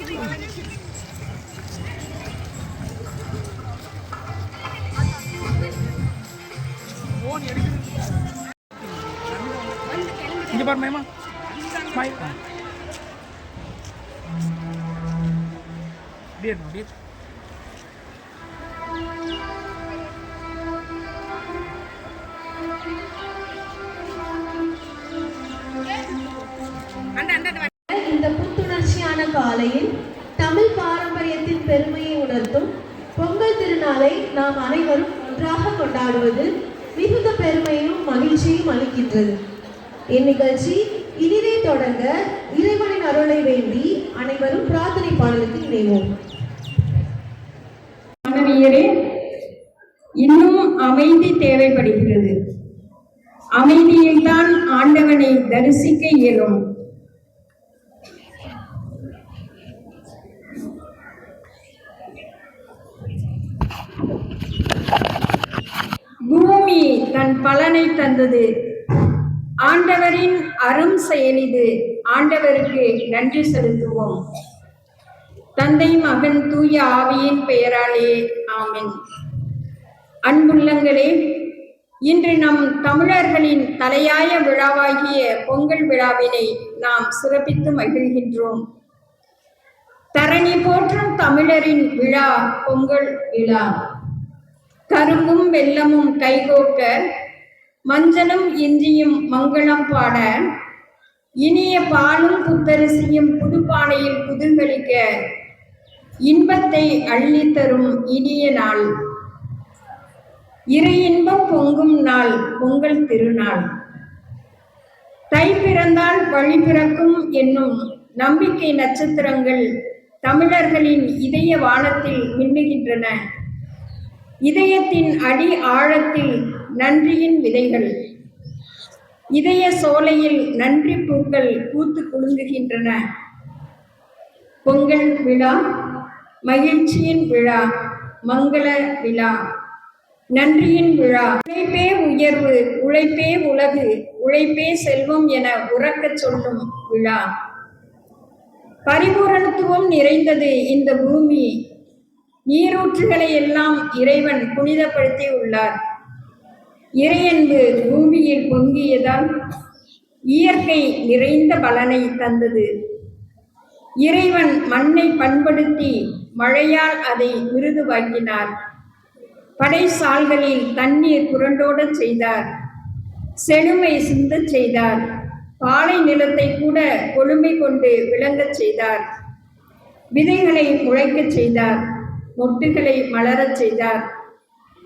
இங்க பாரு மேமா ஸ்மைல் அப்படியே அப்படியே இந்த புத்துணர்ச்சியான காலையில் தமிழ் பாரம்பரியத்தின் பெருமையை உணர்த்தும் பொங்கல் திருநாளை நாம் அனைவரும் ஒன்றாக கொண்டாடுவது மிகுந்த பெருமையும் மகிழ்ச்சியும் அளிக்கின்றது. இந்நிகழ்ச்சி இனிதே தொடங்க இறைவனின் அருளை வேண்டி அனைவரும் பிரார்த்தனை பாடலுக்கு இணைவோம். மாணவியரே, இன்னும் அமைதி தேவைப்படுகிறது. அமைதியில்தான் ஆண்டவனை தரிசிக்க இயலும். பூமி தன் பலனை தந்தது. ஆண்டவரின் அரும் செயலிது. ஆண்டவருக்கு நன்றி செலுத்துவோம். தந்தை, மகன், தூய ஆவியின் பெயராலே ஆமென். அன்புள்ளங்களே, இன்று நம் தமிழர்களின் தலையாய விழாவாகிய பொங்கல் விழாவினை நாம் சிறப்பித்து மகிழ்கின்றோம். தரணி போற்றும் தமிழரின் விழா பொங்கல் விழா. கரும்பும் வெல்லமும் கைகோக்க, மஞ்சளும் இஞ்சியும் மங்களம் பாட, இனிய பாலும் புத்தரிசியும் புதுப்பானையில் புதுங்களிக்க, இன்பத்தை அள்ளித்தரும் இனிய நாள். இறை இன்பம் பொங்கும் நாள் பொங்கல் திருநாள். தை பிறந்தால் வழி பிறக்கும் என்னும் நம்பிக்கை நட்சத்திரங்கள் தமிழர்களின் இதய வானத்தில் மின்னுகின்றன. இதயத்தின் அடி ஆழத்தில் நன்றியின் விதைகள். இதய சோலையில் நன்றி பூக்கள் பூத்து குலுங்குகின்றன. பொங்கல் விழா மகிழ்ச்சியின் விழா, மங்கள விழா, நன்றியின் விழா. உழைப்பே உயர்வு, உழைப்பே உலகு, உழைப்பே செல்வம் என உறக்கச் சொல்லும் விழா. பரிபூரணத்துவம் நிறைந்தது இந்த பூமி. நீரூற்றுகளை எல்லாம் இறைவன் புனிதப்படுத்தி உள்ளார். இறையன்பு பூமியில் பொங்கியதால் இயற்கை நிறைந்த பலனை தந்தது. இறைவன் மண்ணை பண்படுத்தி மழையால் அதை மிருதுவாக்கினார். படைசால்களில் தண்ணீர் புரண்டோடச் செய்தார். செழுமை சிந்தச் செய்தார். பாலை நிலத்தை கூட கொழுமை கொண்டு விளங்கச் செய்தார். விதைகளை முளைக்கச் செய்தார். மொட்டுகளை மலரச் செய்தார்.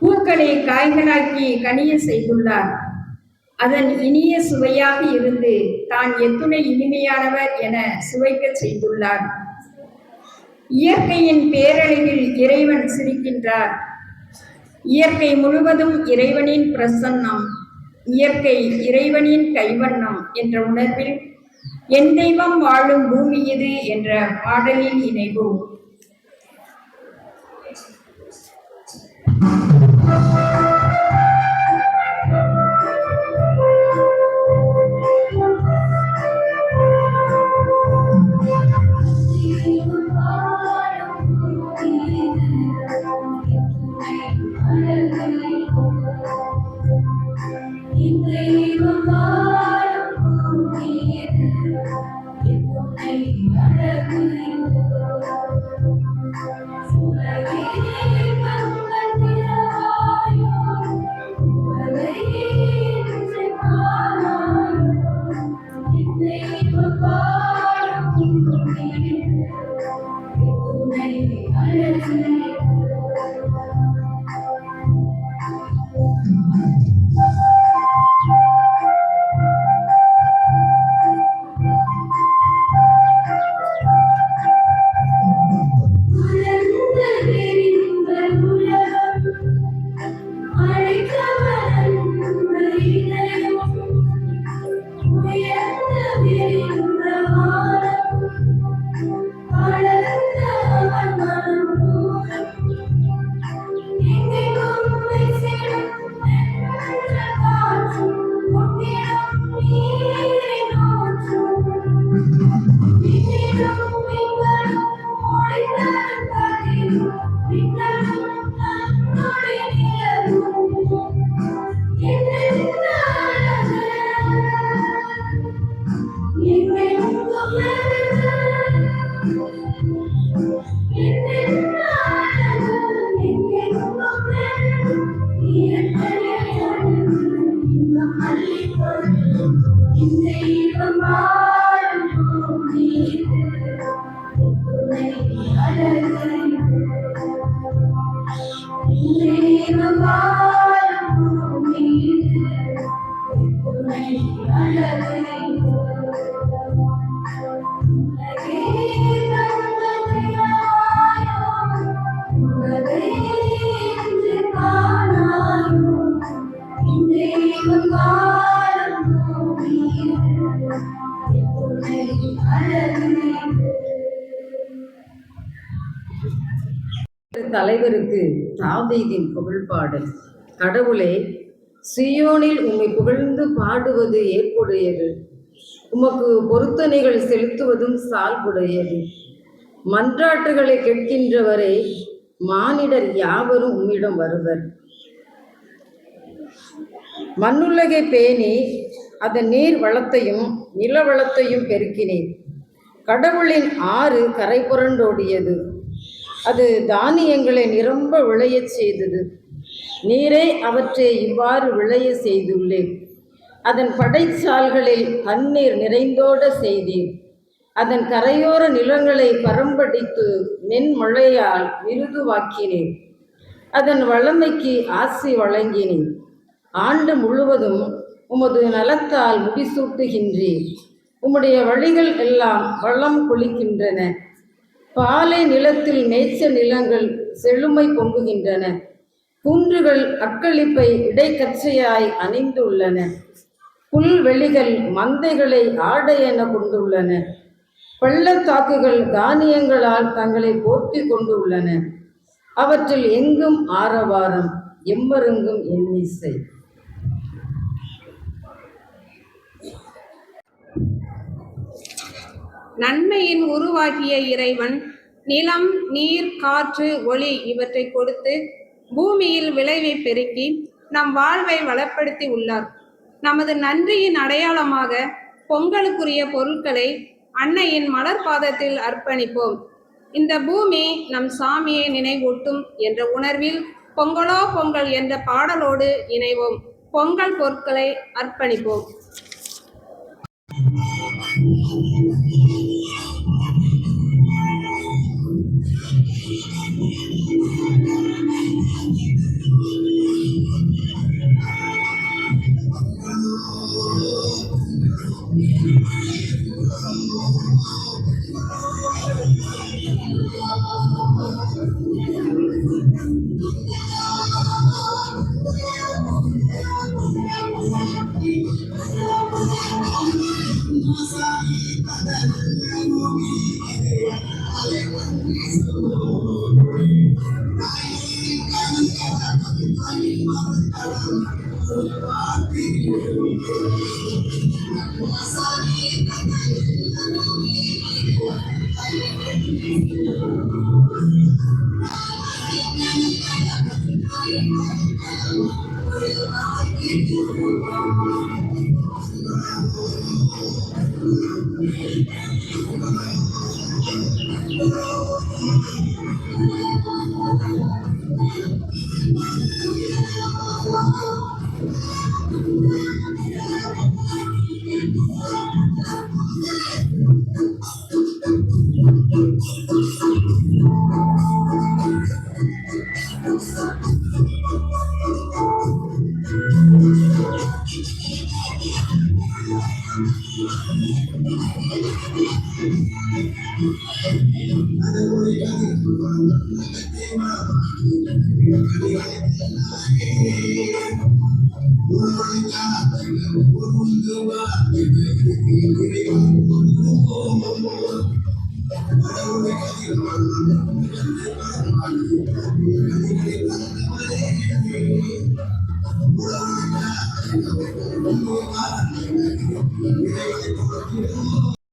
பூக்களை காய்களாக்கி கனிய செய்துள்ளார். அதன் இனிய சுவையாக இருந்து தான் எத்துணை இனிமையானவர் என சுவைக்க செய்துள்ளார். இயற்கையின் பேரழகில் இறைவன் சிரிக்கின்றார். இயற்கை முழுவதும் இறைவனின் பிரசன்னம், இயற்கை இறைவனின் கைவண்ணம் என்ற உணர்வில் என் தெய்வம் வாழும் பூமி இது என்ற பாடலில் இணைவோம். உலகே தலைவருக்கு தாவீதின் புகழ்பாடல். கடவுளே, சீயோனில் உம்மை புகழ்ந்து பாடுவது ஏற்புடையது, உமக்கு பொருத்தனைகள் செலுத்துவதும் சால்புடையது. மன்றாட்டுகளை கேட்கின்றவரே, மானிடர் யாவரும் உம்மிடம் வருவர். மண்ணுலகை பேணி அதன் நீர் வளத்தையும் நில வளத்தையும் பெருக்கினீர். கடவுளின் ஆறு கரை புரண்டோடியது, அது தானியங்களை நிரம்ப விளையச் செய்தது. நீரே அவற்றை இவ்வாறு விளைய செய்துள்ளேன். அதன் படைச்சால்களில் தண்ணீர் நிறைந்தோட செய்தீர். அதன் கரையோர நிலங்களை பரம்படித்து மென்மழையால் மிருதுவாக்கினீர். அதன் வளமைக்கு ஆசி வழங்கினீர். ஆண்டு முழுவதும் உமது நலத்தால் முடிசூட்டுகின்றீர். உம்முடைய வழிகள் எல்லாம் வளம் கொளிக்கின்றன. பாலை நிலத்தில் மேய்ச்ச நிலங்கள் செழுமை பொங்குகின்றன. குன்றுகள் அக்களிப்பை இடைக்கச்சையாய் அணிந்துள்ளன. புல்வெளிகள் மந்தைகளை ஆடையென கொண்டுள்ளன. பள்ளத்தாக்குகள் தானியங்களால் தங்களை போர்த்தி கொண்டுள்ளன. அவற்றில் எங்கும் ஆரவாரம், எம்மருங்கும் இன்னிசை. நன்மையின் உருவாகிய இறைவன் நிலம், நீர், காற்று, ஒளி இவற்றை கொடுத்து பூமியில் விளைவை பெருக்கி நம் வாழ்வை வளப்படுத்தி உள்ளார். நமது நன்றியின் அடையாளமாக பொங்கலுக்குரிய பொருட்களை அன்னையின் மலர் பாதத்தில் அர்ப்பணிப்போம். இந்த பூமி நம் சாமியை நினைவூட்டும் என்ற உணர்வில் பொங்கலோ பொங்கல் என்ற பாடலோடு இணைவோம். பொங்கல் பொருட்களை அர்ப்பணிப்போம்.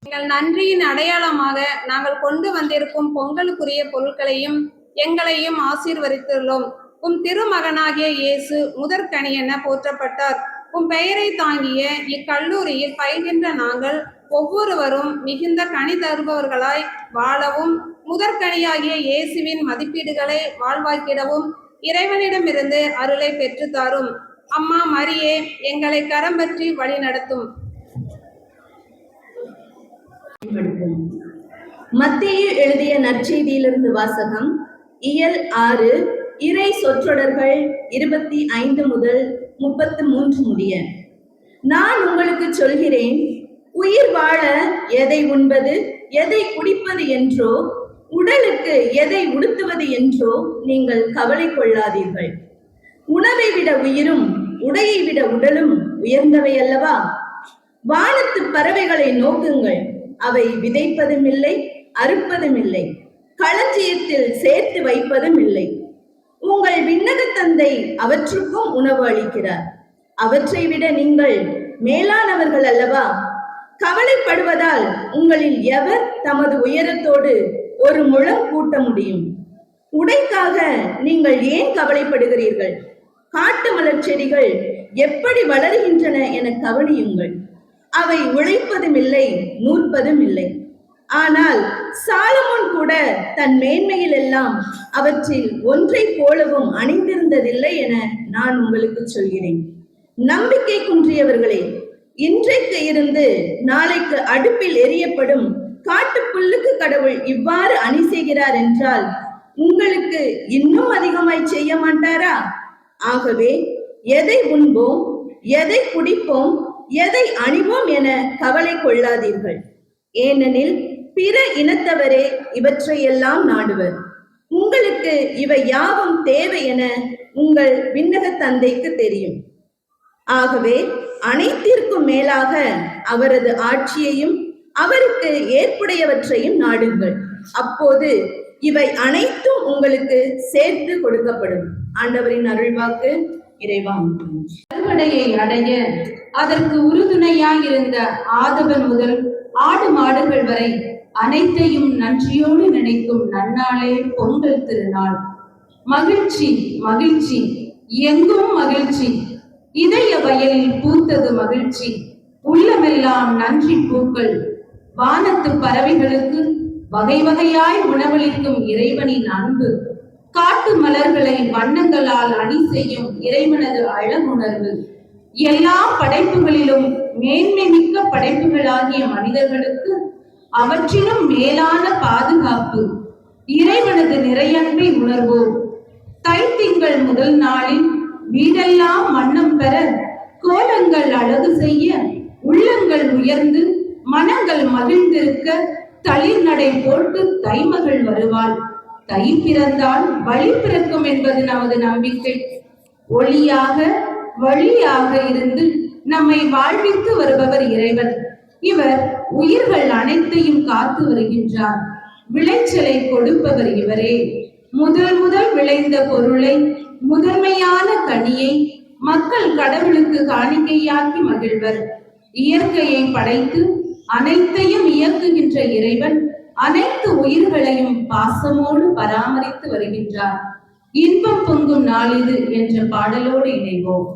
எங்கள் நன்றியின் அடையாளமாக நாங்கள் கொண்டு வந்திருக்கும் பொங்கலுக்குரிய பொருட்களையும் எங்களையும் ஆசீர்வதித்துள்ளோம். உம் திருமகனாகிய இயேசு முதற்கனி என போற்றப்பட்டார். உம் பெயரை தாங்கிய இக்கல்லூரியில் பயில்கின்ற நாங்கள் ஒவ்வொருவரும் மிகுந்த கனி தருபவர்களாய் வாழவும், முதற்கனியாகிய இயேசுவின் மதிப்பீடுகளை வாழ்வாக்கிடவும் இறைவனிடமிருந்து அருளை பெற்றுத்தாரும். அம்மா மரியே, எங்களை கரம் பற்றி வழி நடத்தும். மத்தேயு எழுதிய நற்செய்தியிலிருந்து வாசகம். இயல் 6 இறை சொற்றொடர்கள் 25 முதல் 33 முடிய. நான் உங்களுக்கு சொல்கிறேன், உயிர் வாழ எதை உண்பது எதை குடிப்பது என்றோ, உடலுக்கு எதை உடுத்துவது என்றோ நீங்கள் கவலை கொள்ளாதீர்கள். உணவை விட உயிரும் உடையை விட உடலும் உயர்ந்தவை அல்லவா? வானத்து பறவைகளை நோக்குங்கள், அவை விதைப்பதும் இல்லை, அறுப்பதும் இல்லை, களஞ்சியத்தில் சேர்த்து வைப்பதும் இல்லை. உங்கள் விண்ணக தந்தை அவற்றுக்கும் உணவு அளிக்கிறார். அவற்றை விட நீங்கள் மேலானவர்கள் அல்லவா? கவலைப்படுவதால் உங்களில் எவர் தமது உயரத்தோடு ஒரு முழம் கூட்ட முடியும்? உடைக்காக நீங்கள் ஏன் கவலைப்படுகிறீர்கள்? காட்டு மலர் செடிகள் எப்படி வளருகின்றன என கவனியுங்கள். அவை உழைப்பதும் இல்லை, நூற்பதும் இல்லை. ஆனால் சாலமோன் கூட தன் மேன்மையில் எல்லாம் அவற்றில் ஒன்றை போலவும் அணிந்திருந்ததில்லை என நான் உங்களுக்கு சொல்கிறேன். நம்பிக்கை குன்றியவர்களே, இன்றைக்கு இருந்து நாளைக்கு அடுப்பில் எரியப்படும் காட்டுப்புல்லுக்கு கடவுள் இவ்வாறு அணி செய்கிறார் என்றால் உங்களுக்கு இன்னும் அதிகமாய் செய்ய மாட்டாரா? ஆகவே எதை உண்போம், எதை குடிப்போம், எதை அணிவோம் என கவலை கொள்ளாதீர்கள். ஏனெனில் பிற இனத்தவரே இவற்றையெல்லாம் நாடுவர். உங்களுக்கு இவை யாவும் தேவை என உங்கள் விண்ணக தந்தைக்கு தெரியும். ஆகவே அனைத்திற்கும் மேலாக அவரது ஆட்சியையும் அவருக்கு ஏற்புடையவற்றையும் நாடுங்கள். அப்போது இவை அனைத்தும் உங்களுக்கு சேர்த்து கொடுக்கப்படும். ஆண்டவரின் அருள்வாக்கு. இறைவா, அறுவடையை அடைய அதற்கு உறுதுணையாயிருந்த ஆதவன் முதல் ஆடு மாடுகள் வரை அனைத்தையும் நன்றியோடு நினைக்கும் நன்னாளே பொங்கல் திருநாள். மகிழ்ச்சி மகிழ்ச்சி, எங்கும் மகிழ்ச்சி. இதய வயலில் பூத்தது மகிழ்ச்சி, உள்ளமெல்லாம் நன்றி பூக்கள். வானத்து பறவைகளுக்கு வகை வகையாய் உணவளிக்கும் இறைவனின் அன்பு, காட்டு மலர்களை வண்ணங்களால் அணி செய்யும் இறைவனது அழகுணர்வு, எல்லா படைப்புகளிலும் மேன்மை மிக்க படைப்புகளாகிய மனிதர்களுக்கு அவற்றிலும் மேலான பாதுகாப்பு, இறைவனது நிறையன்பை உணர்வோம். தைத்திங்கள் முதல் நாளில் வீடெல்லாம் வண்ணம் பெற, கோலங்கள் அழகு செய்ய, உள்ளங்கள் உயர்ந்து மனங்கள் மகிழ்ந்திருக்க, தளிர் நடை போட்டு தைமகள் வருவாள். தை பிறந்தால் வழி பிறக்கும் என்பது நமது நம்பிக்கை. ஒளியாக வழியாக இருந்து நம்மை வாழ்வித்து வருபவர் இறைவன். இவர் உயிர்கள் அனைத்தையும் காத்து வருகின்றார். விளைச்சலை கொடுப்பவர் இவரே. முதல் விளைந்த பொருளை, முதன்மையான கனியை மக்கள் கடவுளுக்கு காணிக்கையாக்கி மகிழ்வர். இயற்கையை படைத்து அனைத்தையும் இயக்குகின்ற இறைவன் அனைத்து உயிர்களையும் பாசமோடு பராமரித்து வருகின்றார். இன்பம் பொங்கும் நாளிது என்ற பாடலோடு இணைவோம்.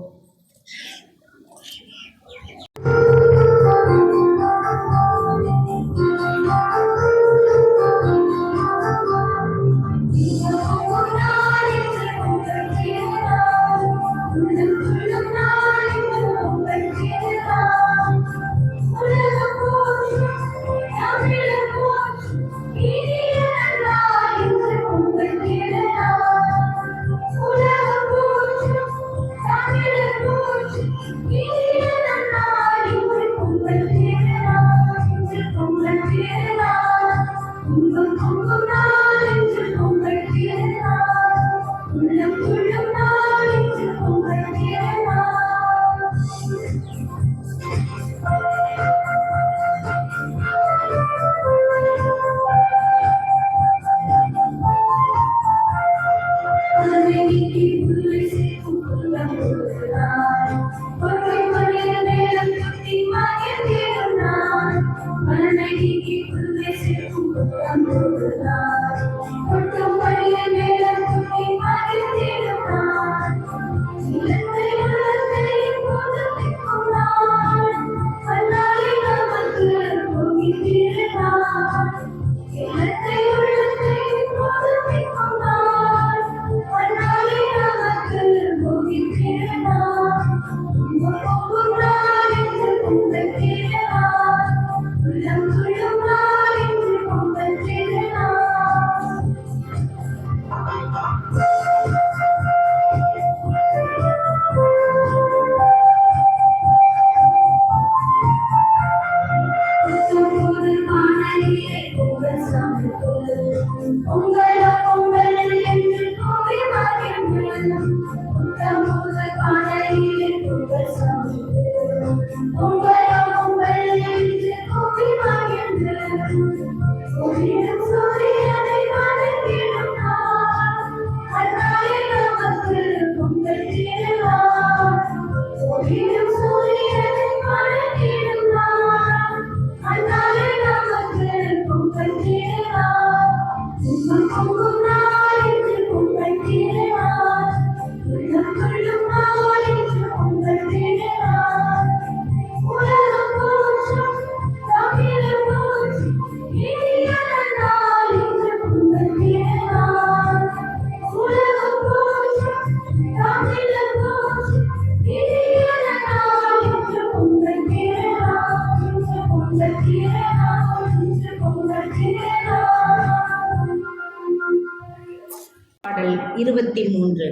பாடல் 23.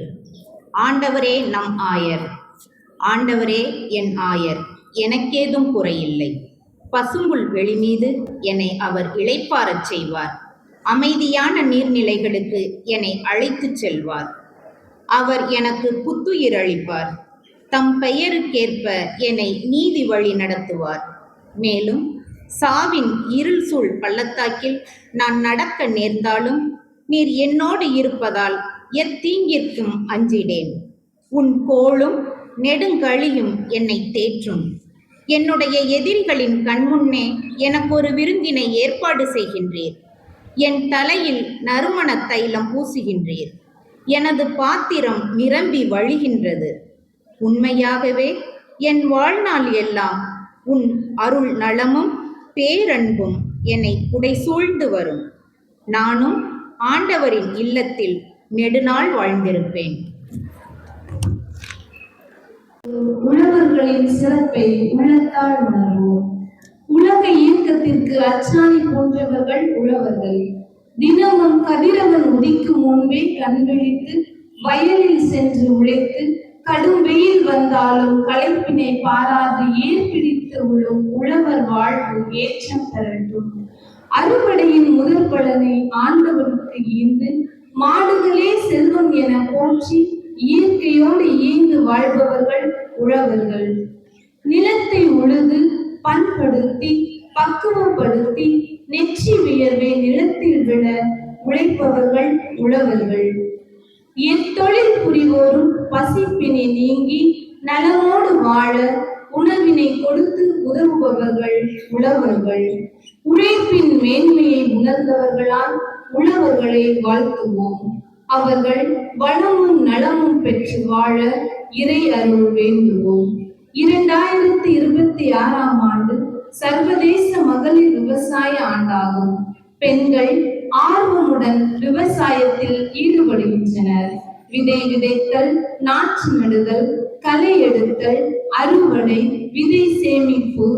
ஆண்டவரே நம் ஆயர். ஆண்டவரே என் ஆயர், எனக்கேதும் குறையில்லை. பசும்புல் வெளி மீது என்னை அவர் இளைப்பாறச் செய்வார். அமைதியான நீர்நிலைகளுக்கு என்னை அழைத்துச் செல்வார். அவர் எனக்கு புத்துயிர் அளிப்பார். தம் பெயருக்கேற்ப என்னை நீதி வழி நடத்துவார். மேலும் சாவின் இருள் சூழ் பள்ளத்தாக்கில் நான் நடக்க நேர்ந்தாலும் நீர் என்னோடு இருப்பதால் எத்தீங்கிற்கும் அஞ்சிடேன். உன் கோலும் நெடுங்கழியும் என்னை தேற்றும். என்னுடைய எதிரிகளின் கண்முன்னே எனக்கு ஒரு விருந்தினை ஏற்பாடு செய்கின்றீர். என் தலையில் நறுமண தைலம் பூசுகின்றீர். எனது பாத்திரம் நிரம்பி வழிகின்றது. உண்மையாகவே என் வாழ்நாள் எல்லாம் உன் அருள் நலமும் பேரன்பும் என்னை புடைசூழ்ந்து வரும். நானும் ஆண்டவரின் இல்லத்தில் நெடுநாள் வாழ்ந்திருப்பேன். உழவர்களின் சிறப்பை உள்ளத்தால் உணர்வோம். உலக இயக்கத்திற்கு அச்சாணி போன்றவர்கள் உழவர்கள். தினமும் கதிரவன் உதிக்கும் முன்பே கண்விழித்து வயலில் சென்று உழைத்து கடும் வெயில் வந்தாலும் களைப்பினை பாராது ஏற்பிடித்து உழும் உழவர் வாழ்வு ஏற்றம் பெறட்டும். அறுவடையின் முதல் பலனை ஆண்டவருக்கு ஈந்து மாடுகளே செல்வம் என போற்றி இயற்கையோடு ஈந்து வாழ்பவர்கள் உழவர்கள். நிலத்தை உழுது பண்படுத்தி பக்குவப்படுத்தி நெற்றி வியர்வை நிலத்தில் விட உழைப்பவர்கள் உழவர்கள். எத்தொழில் புரிவோரும் பசிப்பினை நீங்கி நலமோடு வாழ உணவினை கொடுத்து உதவுபவர்கள் உழவர்கள். உழைப்பின் மேன்மையை உணர்ந்தவர்களால் உழவர்களை வாழ்த்துவோம். அவர்கள் வளமும் நலமும் பெற்று வாழ இறை அருள் வேண்டுவோம். 2026ஆம் ஆண்டு சர்வதேச மகளிர் விவசாய ஆண்டாகும். பெண்கள் ஆர்வமுடன் விவசாயத்தில் ஈடுபடுகின்றனர். விதை விதைத்தல், நாற்று நடுதல், களை எடுத்தல், அறுவடை, விதை சேமிப்பு,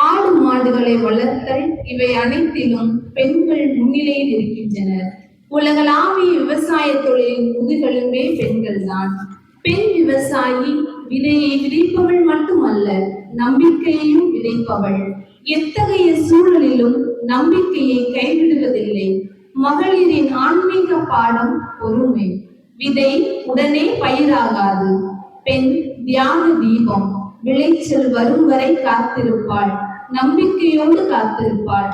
ஆடு மாடுகளை வளர்த்தல் இவை அனைத்திலும் பெண்கள் முன்னிலையில் இருக்கின்றனர். உலகளாவிய விவசாய தொழிலின் முதுகெலும்பே பெண்கள்தான். பெண் விவசாயி விதையை விதைப்பவள் மட்டுமல்ல, நம்பிக்கையையும் விதைப்பவள். எத்தகைய சூழலிலும் நம்பிக்கையை கைவிடுவதில்லை. மகளிரின் ஆன்மீக பாடம் பொறுமை. விதை உடனே பயிராகாது. பெண் தியாக தீபம். விளைச்சல் வரும் வரை காத்திருப்பாள். நம்பிக்கையோடு காத்திருப்பாள்.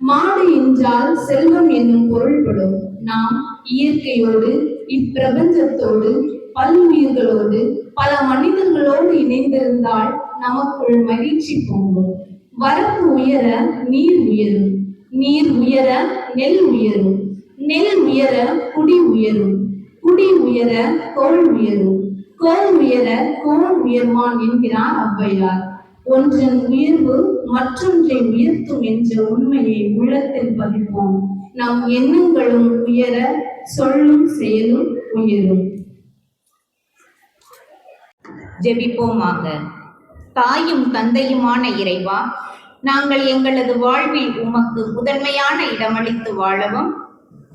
மாடு என்றால் செல்வம் என்னும் பொருள்படும். நாம் இயற்கையோடு, இப்பிரபஞ்சத்தோடு, பல்லுயிர்களோடு, பல மனிதர்களோடு இணைந்திருந்தால் நமக்குள் மகிழ்ச்சி பொங்கும். வரப்பு உயர நீர் உயரும். நீர் உயர நெல் உயரும். நெல் உயர குடி உயரும். குடி உயர கோள் உயரும். கோள் உயர கோள் உயர்வான் என்கிறார் ஔவையார். ஒன்றன் உயர்வு மற்றொன்றை உயர்த்தும் என்ற உண்மையை உள்ளத்தில் பதிப்போம். நம் எண்ணங்களும் உயர, சொல்லும் செயலும் உயரும். ஜெபிப்போமாக. தாயும் தந்தையுமான இறைவா, நாங்கள் எங்களது வாழ்வில் உமக்கு முதன்மையான இடமளித்து வாழவும்,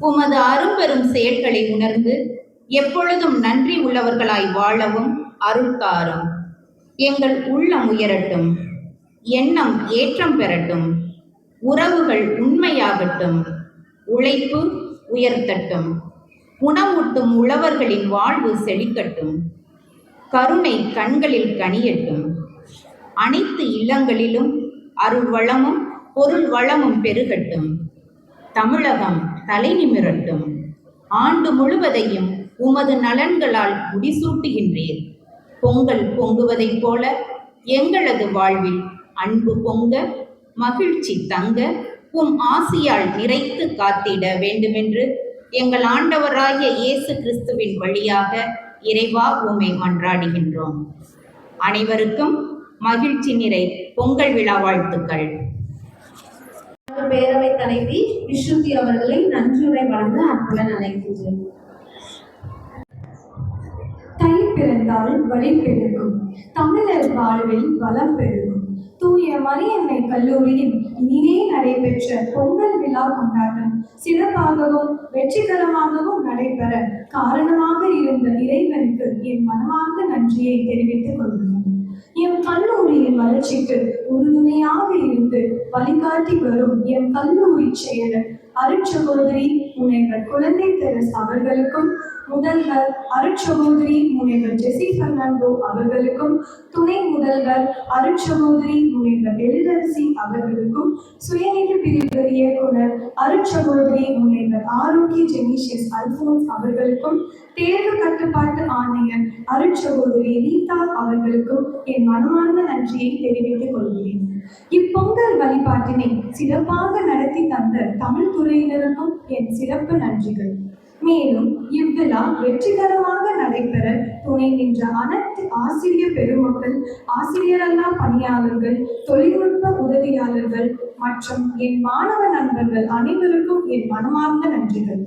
உமது அரும்பெரும் செயல்களை உணர்ந்து எப்பொழுதும் நன்றி உள்ளவர்களாய் வாழவும் அருள் தாரும். எங்கள் உள்ளம் உயரட்டும், எண்ணம் ஏற்றம் பெறட்டும், உறவுகள் உண்மையாகட்டும், உழைப்பு உயர்த்தட்டும். உணவூட்டும் உழவர்களின் வாழ்வு செழிக்கட்டும். கருணை கண்களில் கனியட்டும். அனைத்து இல்லங்களிலும் அருள் வளமும் பொருள் வளமும் பெருகட்டும். தமிழகம் தலை நிமிரட்டும். ஆண்டு முழுவதையும் உமது நலன்களால் முடிசூட்டுகின்றீர். பொங்கல் பொங்குவதைப் போல எங்களது வாழ்வில் அன்பு பொங்க, மகிழ்ச்சி தங்க, உம் ஆசியால் நிறைத்து காத்திட வேண்டுமென்று எங்கள் ஆண்டவராகிய இயேசு கிறிஸ்துவின் வழியாக இறைவா உம்மை மன்றாடுகின்றோம். அனைவருக்கும் மகிழ்ச்சி நிறை பொங்கல் விழா வாழ்த்துக்கள். பேரவைத் தலைவி விசுத்தி அவர்களை நன்றியுரை வழங்க அன்புடன் அழைக்கின்றேன். தை பிறந்தால் வழி பெருகும், தமிழர் வாழ்வில் வளம் பெருகும். தூய மரியன்னை கல்லூரியில் இனிதே நடைபெற்ற பொங்கல் விழா கொண்டாட்டம் சிறப்பாகவும் வெற்றிகரமாகவும் நடைபெற காரணமாக இருந்த இறைவனுக்கு என் மனமார்ந்த நன்றியை தெரிவித்துக் கொள்கிறேன். எம் கல்லூரியின் வளர்ச்சிக்கு உறுதுணையாக இருந்து வழிகாட்டி வரும் எம் கல்லூரி செயலர் அருட்சகோதரி முனைவர் குழந்தை தெரஸ் அவர்களுக்கும், முதல்வர் அருட்சகோதரி முனைவர் ஜெசி பெர்னாண்டோ அவர்களுக்கும், துணை முதல்வர் அருட்சகோதரி முனைவர் எழிலரசி அவர்களுக்கும், சுயநிதி பிரிவு இயக்குனர் அருட்சகோதரி முனைவர் ஆரோக்கிய ஜெனிஷியஸ் அல்போன்ஸ் அவர்களுக்கும், தேர்வு கட்டுப்பாட்டு ஆணையர் அருட்சகோதரி ரீதா அவர்களுக்கும் என் மனமார்ந்த நன்றியை தெரிவித்துக் கொள்கிறேன். இப்பொங்கல் வழிபாட்டினை சிறப்பாக நடத்தி தந்த தமிழ் துறையினருக்கும் என் சிறப்பு நன்றிகள். மேலும் இவ்விழா வெற்றிகரமாக நடைபெற துணை நின்ற அனைத்து ஆசிரியர் பெருமக்கள், ஆசிரியரல்லா பணியாளர்கள், தொழில்நுட்ப உதவியாளர்கள் மற்றும் என் மாணவ நண்பர்கள் அனைவருக்கும் என் மனமார்ந்த நன்றிகள்.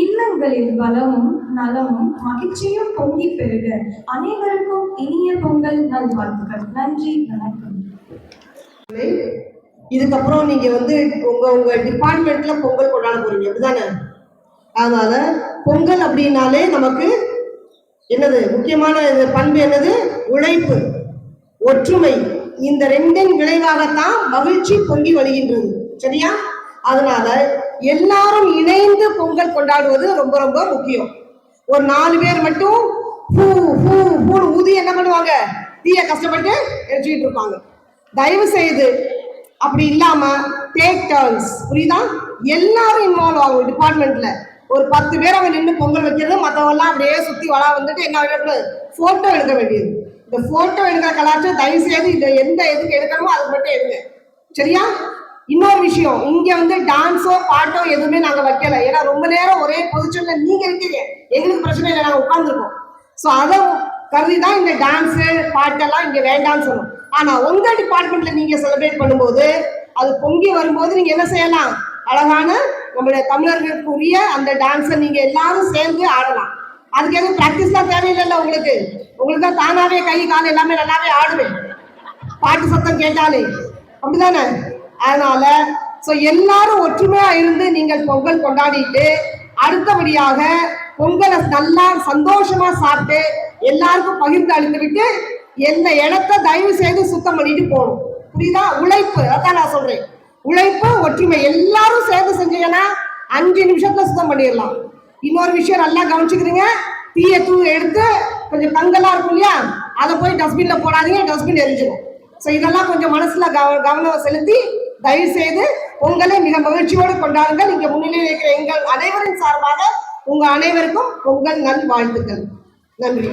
இல்லங்களில் வளமும் நலமும் மகிழ்ச்சியும் பொங்கி பெருக அனைவருக்கும் இனிய பொங்கல் நல்வாழ்த்துக்கள். நன்றி, வணக்கம். இதுக்கப்புறம் நீங்க உங்க டிபார்ட்மெண்ட்ல பொங்கல் கொண்டாட போறீங்க, அப்படிதானே? அதனால பொங்கல் அப்படின்னாலே நமக்கு என்னது முக்கியமான பண்பு என்னது? உழைப்பு, ஒற்றுமை. இந்த ரெண்டின் விளைவாகத்தான் மகிழ்ச்சி பொங்கி வழிகின்றது. சரியா? அதனால எல்லாரும் இணைந்து பொங்கல் கொண்டாடுவது ரொம்ப ரொம்ப முக்கியம். ஒரு 4 பேர் மட்டும் ஊதி என்ன பண்ணுவாங்க? தீய கஷ்டப்பட்டு எரிச்சுக்கிட்டு இருப்பாங்க. தயவு செய்து அப்படி இல்லாம டேக் டர்ன்ஸ், புரியுதா? எல்லாரும் இன்வால்வ் ஆகும். டிபார்ட்மெண்ட்ல ஒரு 10 பேர் அவங்க நின்று பொங்கல் வைக்கிறது, மற்றவெல்லாம் அப்படியே சுத்தி வளா வந்துட்டு என்ன வேணும்? போட்டோ எடுக்க வேண்டியது. இந்த போட்டோ எடுக்கிற கலாச்சாரம் தயவு செய்து இந்த எந்த எதுக்கு எடுக்கணுமோ அதுக்கு மட்டும் எடுங்க. சரியா? இன்னொரு விஷயம், இங்க டான்ஸோ பாட்டோ எதுவுமே நாங்க வைக்கல. ஏன்னா ரொம்ப நேரம் ஒரே பொசிஷன்ல நீங்க இருக்கீங்க, எங்களுக்கு பிரச்சனை இல்லை, நாங்க உட்கார்ந்துருக்கோம். ஸோ அதை கருதிதான் இந்த டான்ஸு பாட்டெல்லாம் இங்க வேண்டாம்னு சொன்னோம். ஆனா உங்க டிபார்ட்மெண்ட்ல நீங்க செலிப்ரேட் பண்ணும்போது அது பொங்கி வரும்போது நீங்க என்ன செய்யலாம்? அழகான நம்மளுடைய தமிழர்களுக்குரிய அந்த டான்ஸை நீங்க எல்லாரும் சேர்ந்து ஆடலாம். அதுக்கு எதுவும் பிராக்டிஸ்லாம் தேவையில்லைல்ல உங்களுக்கு. உங்களுக்கு தான் தானாவே கை கால் எல்லாமே நல்லாவே ஆடுவேன், பாட்டு சத்தம் கேட்டாலே, அப்படிதானே? அதனால எல்லாரும் ஒற்றுமையா இருந்து நீங்கள் பொங்கல் கொண்டாடிட்டு அடுத்தபடியாக பொங்கலை நல்லா சந்தோஷமா சாப்பிட்டு எல்லாருக்கும் பகிர்ந்து அளித்து விட்டு எந்த இடத்த தயவு செய்து சுத்தம் பண்ணிட்டு போகணும். புரியுதா? உழைப்பு, அதான் நான் சொல்றேன். உழைப்பு, ஒற்றுமை எல்லாரும் சேர்ந்து செஞ்சீங்கன்னா 5 நிமிஷத்துல சுத்தம் பண்ணிடலாம். இன்னொரு விஷயம் நல்லா கவனிச்சுக்கிறீங்க, தீய எடுத்து கொஞ்சம் கங்கெல்லாம் இருக்கும் இல்லையா, அதை போய் டஸ்ட்பின்ல போடாதீங்க, டஸ்ட்பின் எரிஞ்சிடும். ஸோ இதெல்லாம் கொஞ்சம் மனசுல கவனம் செலுத்தி தயவு செய்து பொங்கலை மிக மகிழ்ச்சியோடு கொண்டாடுங்கள். இங்க முன்னிலையில் இருக்கிற எங்கள் அனைவரின் சார்பாக உங்க அனைவருக்கும் பொங்கல் நல் வாழ்த்துக்கள். நன்றி.